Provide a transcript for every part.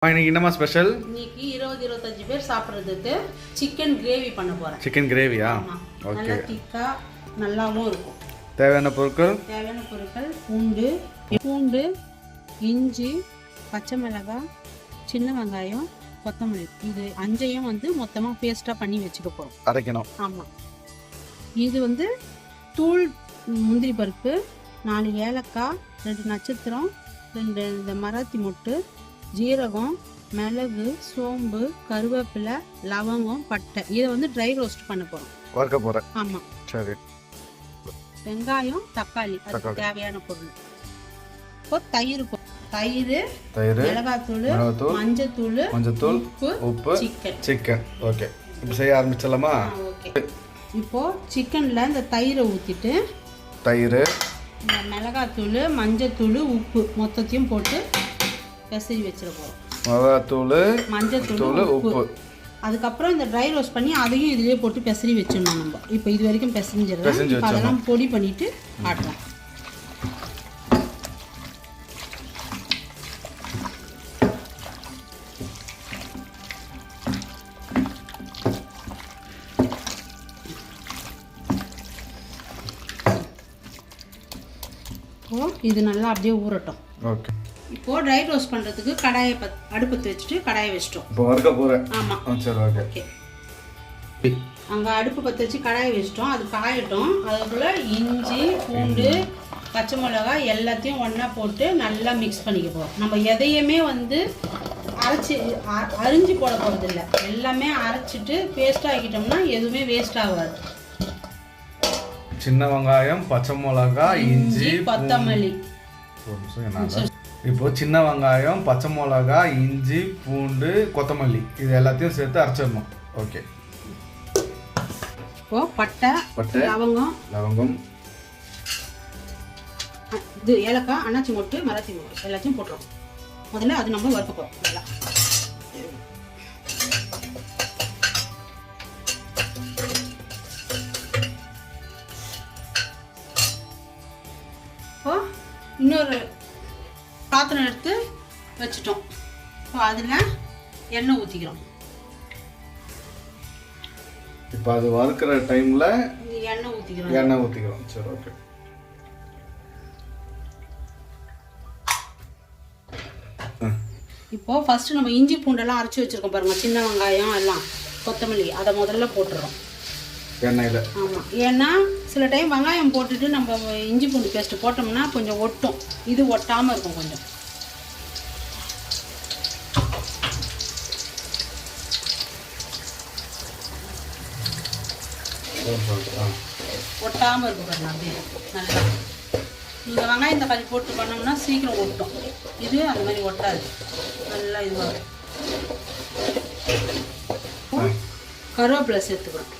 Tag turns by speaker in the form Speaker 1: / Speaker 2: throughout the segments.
Speaker 1: இன்னைக்கு என்னமா ஸ்பெஷல்?
Speaker 2: இன்னைக்கு 20-25 பேர் சாப்பிடுறதுக்கு சிக்கன் கிரேவி பண்ண போறேன்.
Speaker 1: சிக்கன் கிரேவியா?
Speaker 2: ஓகே. நல்லா திக்கா நல்லாவும் இருக்கும்.
Speaker 1: தேவையான பொருட்கள்
Speaker 2: பூண்டு, இஞ்சி, பச்சை மிளகாய், சின்ன வெங்காயம், கொத்தமல்லி. இது அஞ்சையும் மொத்தமா பேஸ்டா பண்ணி வச்சுக்க போறோம்.
Speaker 1: அரைக்கணும்.
Speaker 2: ஆமா. இது தூள் முந்திரி பருப்பு, 4 ஏலக்காய், 2 நட்சத்திரம், 2 இந்த மராத்தி மொட்டு, ஜீரகம், மிளகு, சோம்பு, கருவேப்பிலை, லவங்கம், பட்டை. இதை ட்ரை ரோஸ்ட் பண்ண போறோம்.
Speaker 1: வறுக்க போறேன்.
Speaker 2: ஆமா.
Speaker 1: சரி.
Speaker 2: வெங்காயம், தக்காளி, அதுக்கு தேவையான பொருள். இப்போ தயிர், மிளகாத்தூள், மஞ்சத்தூள்,
Speaker 1: உப்பு, சிக்கன். ஓகே. இப்போ செய்ய ஆரம்பிச்சலாமா?
Speaker 2: ஓகே. இப்போ சிக்கன்ல இந்த தயிரை ஊத்திட்டு இந்த மிளகாத்தூள், மஞ்சத்தூள், உப்பு மொத்தத்தையும் போட்டு பெசரி வச்சிட போறோம்.
Speaker 1: மிளகாத்தூள்,
Speaker 2: மஞ்சத்தூள், உப்பு. அதுக்கப்புறம் இந்த ட்ரை ரோஸ்ட் பண்ணி அதையும் இதுலயே போட்டு பெசரி வச்சிடணும். நம்ம இப்போ இது வரைக்கும் பெசரிஞ்சிடலாம். அதெல்லாம் பொடி பண்ணிட்டு ஆட்டலாம். இது நல்லா அப்படியே ஊறட்டும்.
Speaker 1: ஓகே.
Speaker 2: இப்போ ட்ரை ரோஸ்ட் பண்றதுக்கு கடாயை அடுப்பத்து வச்சுட்டு கடாயை வச்சிட்டோம்.
Speaker 1: இப்போ வறுக்க போறேன்.
Speaker 2: ஆமா.
Speaker 1: சரி. ஓகே.
Speaker 2: அங்க அடுப்பு பற்ற வச்சு கடாயை வச்சிட்டோம். அது காயட்டும். அதுக்குள்ள இஞ்சி, பூண்டு, பச்சை மிளகாய் எல்லாத்தையும் ஒண்ணா போட்டு நல்லா மிக்ஸ் பண்ணிக்க போறோம். நம்ம எதையுமே அரிஞ்சு போட போறது இல்லை. எல்லாமே அரைச்சிட்டு பேஸ்ட் ஆக்கிட்டோம்னா எதுவுமே வேஸ்ட் ஆகாது.
Speaker 1: சின்ன வெங்காயம், பச்சை மிளகாய், இஞ்சி,
Speaker 2: கொத்தமல்லி.
Speaker 1: இப்போ சின்ன வெங்காயம், பச்சை மிளகாய், இஞ்சி, பூண்டு, கொத்தமல்லி இது எல்லாத்தையும் சேர்த்து அரைச்சிடணும். ஓகே.
Speaker 2: இப்போ பட்டை,
Speaker 1: லவங்கம்,
Speaker 2: இது ஏலக்காய், அன்னாச்சி மொட்டு, மராத்தி மொட்டு எல்லாத்தையும் போட்டுரும். முதல்ல அது நம்ம வறுக்க போறோம். நல்லா இன்னொரு பாத்திரம் எடுத்து வச்சுட்டோம். இப்போ அதில் எண்ணெய் ஊற்றிக்கிறோம்.
Speaker 1: இப்போ அது வறுக்கிற டைமில்
Speaker 2: எண்ணெய் ஊற்றிக்கிறோம்.
Speaker 1: சரி. ஓகே.
Speaker 2: இப்போ ஃபர்ஸ்ட் நம்ம இஞ்சி பூண்டெல்லாம் அரைச்சி வச்சிருக்கோம் பாருங்க. சின்ன வெங்காயம் எல்லாம், கொத்தமல்லி அதை முதல்ல போட்டுறோம்
Speaker 1: எண்ணெயில்.
Speaker 2: ஆமாம். ஏன்னா சில டைம் வெங்காயம் போட்டுட்டு நம்ம இஞ்சி பூண்டு பேஸ்ட்டு போட்டோம்னா கொஞ்சம் ஒட்டும். இது ஒட்டாமல் இருக்கும். கொஞ்சம் ஒட்டாமல் இருக்கும் பாருங்க. அப்படியே நல்லா நீங்கள் வெங்காயம் தக்காளி போட்டு பண்ணோம்னா சீக்கிரம் ஒட்டும். இது அந்த மாதிரி ஒட்டாது. நல்லா இதுவாக கருவேப்பிலை சேர்த்துக்கிறோம்.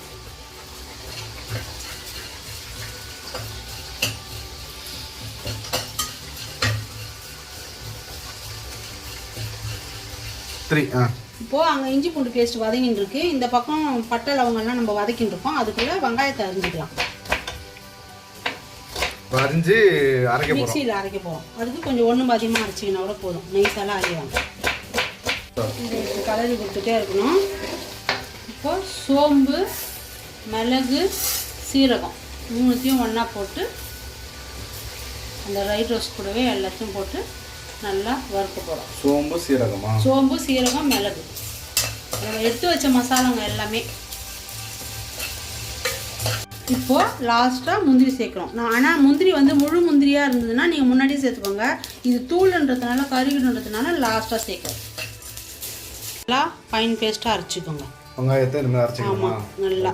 Speaker 2: இப்போ அங்கே இஞ்சி பூண்டு பேஸ்ட் வதங்கிட்டு இருக்கு. இந்த பக்கம் பட்டை லவங்கெல்லாம் நம்ம வதக்கிட்டு இருக்கோம். அதுக்குள்ள வெங்காயத்தை அரிஞ்சிக்கலாம். மிக்சியில் அரைக்க போகிறோம். அதுக்கு கொஞ்சம் ஒன்றும் அதிகமாக அரைச்சிங்கன்னா கூட போதும். நைஸெல்லாம் அரைவாங்க. இது கலரி கொடுத்துட்டே இருக்கணும். இப்போ சோம்பு, மிளகு, சீரகம் மூணுத்தையும் ஒன்றா போட்டு அந்த ரைட் ரோஸ்ட் கூடவே எல்லாத்தையும் போட்டு நல்லா வறுக்க போகிறோம். சோம்பு, சீரகம், மிளகு நம்ம எடுத்து வச்ச மசாலாங்க எல்லாமே. இப்போ லாஸ்ட்டாக முந்திரி சேர்க்குறோம். ஆனால் முந்திரி முழு முந்திரியாக இருந்ததுன்னா நீங்கள் முன்னாடியே சேர்த்துக்கோங்க. இது தூள்ன்றதுனால கருகிடுன்றதுனால லாஸ்ட்டாக சேர்க்குறோம். நல்லா ஃபைன் பேஸ்ட்டாக அரைச்சிக்கோங்க. ஆமாம். நல்லா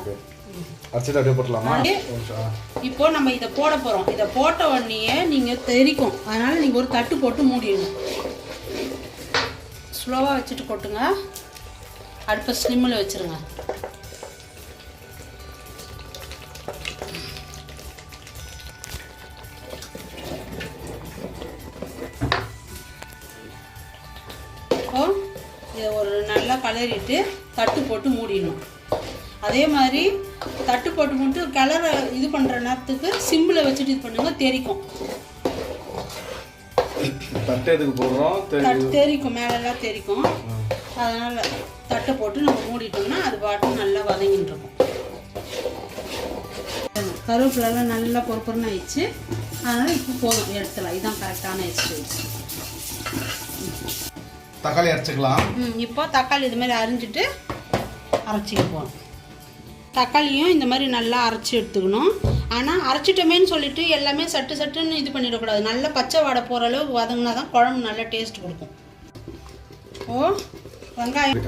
Speaker 2: இப்போ நம்ம இதை போட போறோம். இதை போட்ட உடனே நீங்க தெரிக்கும். அதனால நீங்க ஒரு தட்டு போட்டு மூடிடணும். ஸ்லோவா வச்சுட்டு கொட்டுங்க. அடுப்பை ஸ்லிம்மில் வச்சிருங்க. இப்போ இதை ஒரு நல்லா கலரிட்டு தட்டு போட்டு மூடிடணும். அதே மாதிரி தட்டு போட்டு மட்டும் கிளற இது பண்ணுற நேரத்துக்கு சிம்மில் வச்சுட்டு இது பண்ணுங்க. தெரிக்கும்.
Speaker 1: தட்டு எதுக்கு போடுறோம்?
Speaker 2: தெரிக்கும், மேலெல்லாம் தெரிக்கும். அதனால் தட்டை போட்டு நம்ம மூடிட்டோம்னா அது பாட்டு நல்லா வதங்கிட்டு இருக்கும். கருவேப்பிலெல்லாம் நல்லா பொறுப்புன்னு ஆயிடுச்சு. அதனால் இப்போ போதும், எடுத்துலாம். இதுதான் கரெக்டான எக்ஸ்பீரியன்ஸ்.
Speaker 1: தக்காளி அரைச்சிக்கலாம்.
Speaker 2: இப்போ தக்காளி இது மாதிரி அரிஞ்சிட்டு அரைச்சிக்க போகணும். தக்காளியும் இந்த மாதிரி நல்லா அரைச்சி எடுத்துக்கணும். ஆனால் அரைச்சிட்டோமேன்னு சொல்லிட்டு எல்லாமே சட்டு சட்டுன்னு இது பண்ணிடக்கூடாது. நல்லா பச்சை வாடை போகிற அளவுக்கு வதங்கினா தான் குழம்பு நல்லா டேஸ்ட் கொடுக்கும். வெங்காயம்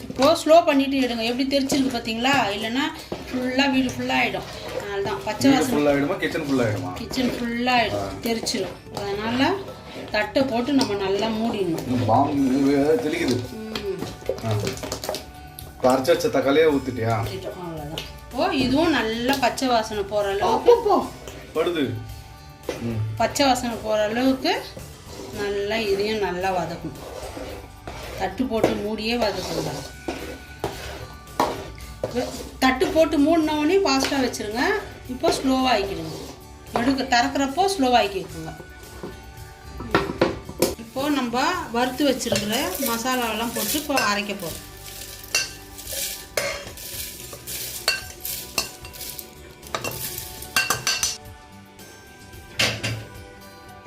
Speaker 2: இப்போது ஸ்லோ பண்ணிவிட்டு எடுங்க. எப்படி தெரிச்சிருக்கு பார்த்தீங்களா? இல்லைன்னா ஃபுல்லாக வீடு ஃபுல்லாக ஆகிடும். அதனால தான் பச்சை வாசனை
Speaker 1: ஃபுல்லாகிடுமா, கிச்சன் ஃபுல்லாகிடுமா? கிச்சன்
Speaker 2: ஃபுல்லாகிடும், தெரிச்சிடும். அதனால் தட்டை போட்டு நம்ம நல்லா மூடிடணும்.
Speaker 1: தெளிக்குது. அரைச்சி வச்ச தக்காளியே ஊற்றிட்டியா?
Speaker 2: அவ்வளோதான். இதுவும் நல்லா பச்சை வாசனை போகிற அளவுக்கு
Speaker 1: படுது.
Speaker 2: பச்சை வாசனை போகிற அளவுக்கு நல்லா இதையும் நல்லா வதக்கணும். தட்டு போட்டு மூடியே வதக்கணும். தட்டு போட்டு மூடினோடனே ஃபாஸ்ட்டாக வச்சுருங்க. இப்போ ஸ்லோவாக ஆக்கிடுங்க. திறக்கிறப்போ ஸ்லோவாக ஆக்கிக்குங்க. இப்போது நம்ம வறுத்து வச்சுருக்கிற மசாலாவெல்லாம் போட்டு இப்போ அரைக்க போகிறோம்.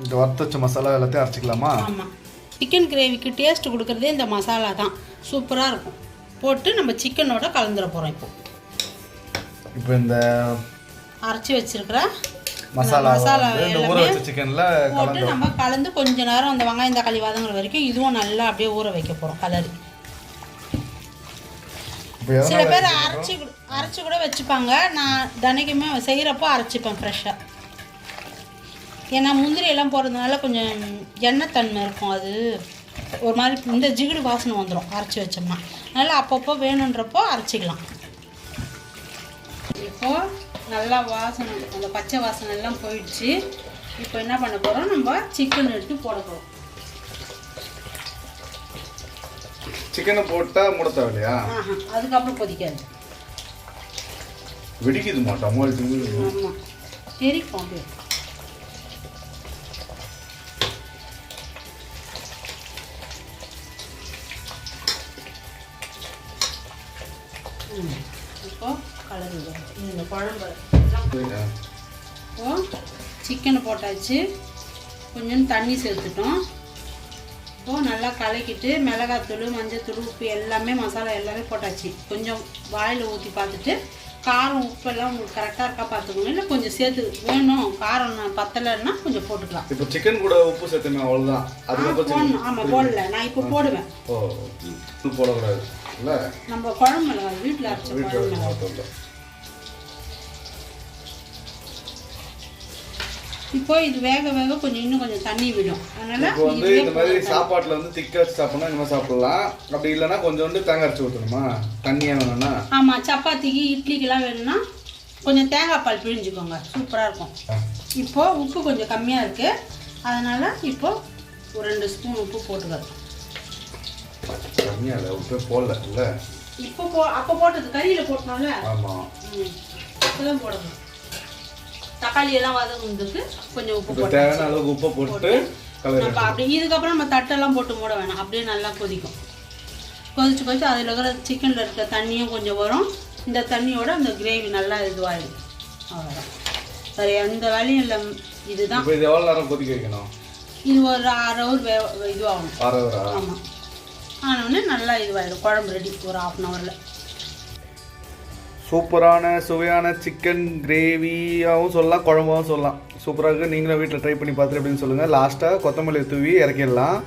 Speaker 1: இந்த வறுத்து வச்ச மசாலா எல்லாத்தையும் அரைச்சிக்கலாமா?
Speaker 2: ஆமாம். சிக்கன் கிரேவிக்கு டேஸ்ட் கொடுக்குறதே இந்த மசாலா தான். சூப்பராக இருக்கும். போட்டு நம்ம சிக்கனோட கலந்துட போகிறோம். இப்போ இந்த அரைச்சி வச்சிருக்கிற மசாலா போட்டு நம்ம கலந்து கொஞ்ச நேரம் அந்த வெங்காயம் தக்காளி வதங்குற வரைக்கும் இதுவும் நல்லா அப்படியே ஊற வைக்க போகிறோம். கலரி சில பேர் அரைச்சி கூட வச்சுப்பாங்க. நான் தினைக்குமே செய்கிறப்போ அரைச்சிப்பேன் ஃப்ரெஷ்ஷாக. ஏன்னா முந்திரி எல்லாம் போடுறதுனால கொஞ்சம் எண்ணெய் தன்மை இருக்கும். அது ஒரு மாதிரி இந்த ஜிகிடு வாசனை வந்துடும் அரைச்சி வச்சோம்னா. அதனால் அப்பப்போ வேணுன்றப்போ அரைச்சிக்கலாம். இப்போது நல்லா வாசனை, அந்த பச்சை வாசனை எல்லாம் போயிடுச்சு. இப்போ என்ன பண்ண போகிறோம்? நம்ம சிக்கன் எடுத்து போட போகிறோம்.
Speaker 1: சிக்கனை போட்டால் மூட தேவையில்லையா?
Speaker 2: அதுக்கப்புறம் கொதிக்காது.
Speaker 1: வெடிக்குது மாட்டோம்.
Speaker 2: ஆமாம், தெரிக்கும் அப்படியே. இப்போ கலர் இந்த குழம்பு இப்போ சிக்கனை போட்டாச்சு. கொஞ்சம் தண்ணி சேர்த்துட்டோம். இப்போது நல்லா கலக்கிட்டு மிளகாத்தூள், மஞ்சத்தூள், உப்பு எல்லாமே மசாலா எல்லாமே போட்டாச்சு. கொஞ்சம் வாயில் ஊற்றி பார்த்துட்டு காரம் உப்பெல்லாம் உங்களுக்கு கரெக்டாக இருக்கா பார்த்துக்கோங்க. இல்லை கொஞ்சம் சேர்த்து வேணும், காரம் பத்தலைன்னா கொஞ்சம் போட்டுக்கலாம்.
Speaker 1: இப்போ சிக்கன் கூட உப்பு சேர்த்துமே அவ்வளோதான். அது
Speaker 2: போடணும். ஆமாம், போடல. நான் இப்போ போடுவேன்.
Speaker 1: போடக்கூடாது இல்லை,
Speaker 2: நம்ம குழம்பு மிளகாய் வீட்டில் அரைச்ச குழம்பு மிளகாய். இப்போ இது வேக வேக கொஞ்சம் இன்னும் கொஞ்சம் தண்ணி விடும். அதனால
Speaker 1: இப்போ வந்து இந்த மாதிரி சாப்பாட்டில் வந்து திக்க வச்சு சாப்பிட்னா இந்த மாதிரி சாப்பிடலாம். அப்படி இல்லைன்னா கொஞ்சோண்டு தேங்காய் அரைச்சி ஊற்றணுமா? தண்ணியாக வேணும்னா?
Speaker 2: ஆமாம், சப்பாத்திக்கு இட்லிக்கெல்லாம் வேணும்னா கொஞ்சம் தேங்காய் பால் பிழிஞ்சுக்கோங்க, சூப்பராக இருக்கும். இப்போது உப்பு கொஞ்சம் கம்மியாக இருக்குது. அதனால் இப்போது ஒரு 2 ஸ்பூன் உப்பு போட்டுக்கிறோம்.
Speaker 1: கம்மியாக இல்லை, உப்பு போடல இல்லை.
Speaker 2: இப்போ அப்போ போட்டது கறியில் போட்டோம்ல.
Speaker 1: ஆமாம்,
Speaker 2: இப்போதான் போடணும். தக்காளி எல்லாம் வதங்குறதுக்கு கொஞ்சம் உப்பு போட்டு
Speaker 1: தேவையான அளவுக்கு உப்பு போட்டு
Speaker 2: நம்ம அப்படி இதுக்கப்புறம் நம்ம தட்டெல்லாம் போட்டு மூட வேணாம். அப்படியே நல்லா கொதிக்கும். கொதிச்சு அதில் இருக்கிற சிக்கனில் இருக்க தண்ணியும் கொஞ்சம் வரும். இந்த தண்ணியோட அந்த கிரேவி நல்லா இதுவாகிடும். அவ்வளோதான், வேறு எந்த வேலையும் இல்லை. இதுதான்.
Speaker 1: இது எவ்வளோ நேரம் கொதிக்க வைக்கணும்?
Speaker 2: இது ஒரு 1/2 ஹவர் இதுவாகணும்.
Speaker 1: 1/2 ஹவரா?
Speaker 2: ஆமாம். ஆனவுடனே நல்லா இதுவாகிடும். குழம்பு ரெடி ஒரு 1/2 ஹவரில்.
Speaker 1: சூப்பரான சுவையான சிக்கன் கிரேவியாகவும் சொல்லலாம், குழம்பாகவும் சொல்லலாம். சூப்பராக இருக்குது. நீங்களும் வீட்டில் ட்ரை பண்ணி பார்த்துட்டு அப்படின்னு சொல்லுங்கள். லாஸ்ட்டாக கொத்தமல்லி தூவி இறக்கிடலாம்.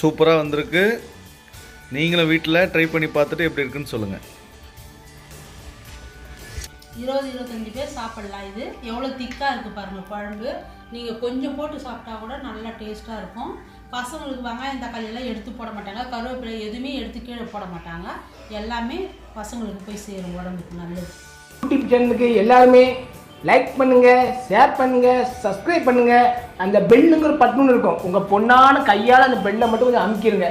Speaker 1: சூப்பராக வந்திருக்கு. நீங்களும் வீட்டில் ட்ரை பண்ணி பார்த்துட்டு எப்படி இருக்குன்னு சொல்லுங்கள்.
Speaker 2: 20-25 பேர் சாப்பிடலாம். இது எவ்வளோ திக்காக இருக்குது பாருங்கள் குழம்பு. நீங்கள் கொஞ்சம் போட்டு சாப்பிட்டா கூட நல்லா டேஸ்ட்டாக இருக்கும். பசங்களுக்கு வெங்காயம் தக்காளி எல்லாம் எடுத்து போட மாட்டாங்க. கருவேப்பிலை எதுவுமே எடுத்து கீழே போட மாட்டாங்க. எல்லாமே பசங்களுக்கு போய் சேரும், உடம்புக்கு நல்லது.
Speaker 3: யூடியூப் சேனலுக்கு எல்லாருமே லைக் பண்ணுங்கள், ஷேர் பண்ணுங்கள், சப்ஸ்கிரைப் பண்ணுங்கள். அந்த பெல்லுங்கிற பட்டன் இருக்கும், உங்கள் பொண்ணான கையால் அந்த பெல்லை மட்டும் கொஞ்சம் அமுக்கிடுங்க.